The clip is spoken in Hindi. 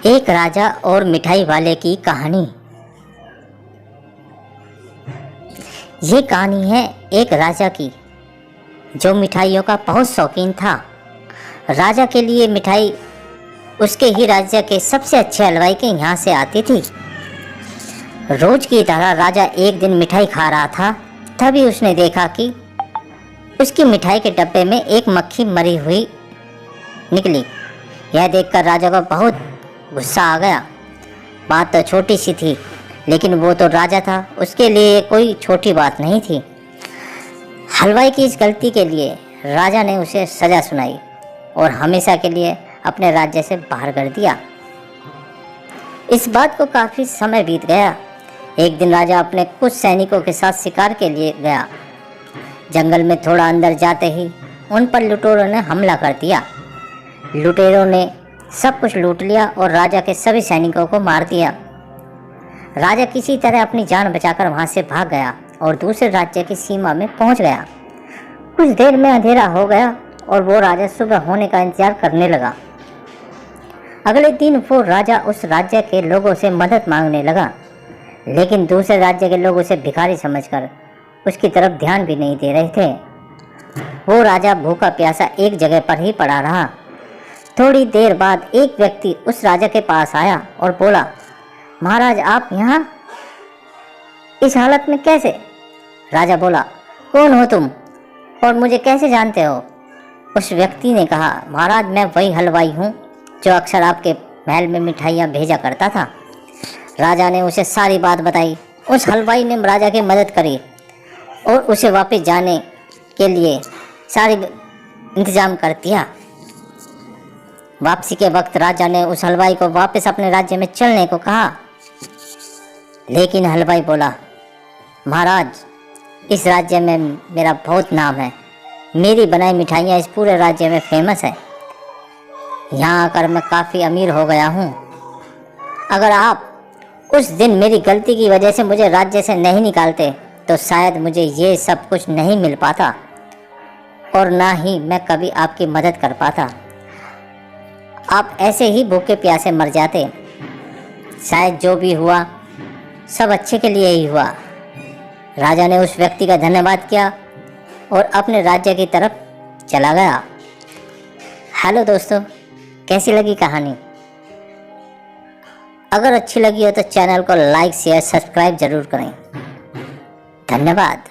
एक राजा और मिठाई वाले की कहानी। ये कहानी है एक राजा की जो मिठाइयों का बहुत शौकीन था। राजा के लिए मिठाई उसके ही राज्य के सबसे अच्छे हलवाई के यहाँ से आती थी। रोज की तरह राजा एक दिन मिठाई खा रहा था, तभी उसने देखा कि उसकी मिठाई के डब्बे में एक मक्खी मरी हुई निकली। यह देखकर राजा को बहुत गुस्सा आ गया। बात तो छोटी सी थी, लेकिन वो तो राजा था, उसके लिए कोई छोटी बात नहीं थी। हलवाई की इस गलती के लिए राजा ने उसे सज़ा सुनाई और हमेशा के लिए अपने राज्य से बाहर कर दिया। इस बात को काफ़ी समय बीत गया। एक दिन राजा अपने कुछ सैनिकों के साथ शिकार के लिए गया। जंगल में थोड़ा अंदर जाते ही उन पर लुटेरों ने हमला कर दिया। लुटेरों ने सब कुछ लूट लिया और राजा के सभी सैनिकों को मार दिया। राजा किसी तरह अपनी जान बचाकर वहां से भाग गया और दूसरे राज्य की सीमा में पहुंच गया। कुछ देर में अंधेरा हो गया और वो राजा सुबह होने का इंतजार करने लगा। अगले दिन वो राजा उस राज्य के लोगों से मदद मांगने लगा, लेकिन दूसरे राज्य के लोग उसे भिखारी समझकर उसकी तरफ ध्यान भी नहीं दे रहे थे। वो राजा भूखा प्यासा एक जगह पर ही पड़ा रहा। थोड़ी देर बाद एक व्यक्ति उस राजा के पास आया और बोला, महाराज आप यहाँ इस हालत में कैसे? राजा बोला, कौन हो तुम और मुझे कैसे जानते हो? उस व्यक्ति ने कहा, महाराज मैं वही हलवाई हूँ जो अक्सर आपके महल में मिठाइयाँ भेजा करता था। राजा ने उसे सारी बात बताई। उस हलवाई ने राजा की मदद करी और उसे वापस जाने के लिए सारी इंतजाम कर दिया। वापसी के वक्त राजा ने उस हलवाई को वापस अपने राज्य में चलने को कहा, लेकिन हलवाई बोला, महाराज इस राज्य में मेरा बहुत नाम है, मेरी बनाई मिठाइयाँ इस पूरे राज्य में फेमस है। यहाँ आकर मैं काफ़ी अमीर हो गया हूँ। अगर आप उस दिन मेरी गलती की वजह से मुझे राज्य से नहीं निकालते तो शायद मुझे ये सब कुछ नहीं मिल पाता और ना ही मैं कभी आपकी मदद कर पाता। आप ऐसे ही भूखे प्यासे मर जाते। शायद जो भी हुआ सब अच्छे के लिए ही हुआ। राजा ने उस व्यक्ति का धन्यवाद किया और अपने राज्य की तरफ चला गया। हेलो दोस्तों, कैसी लगी कहानी? अगर अच्छी लगी हो तो चैनल को लाइक शेयर सब्सक्राइब ज़रूर करें। धन्यवाद।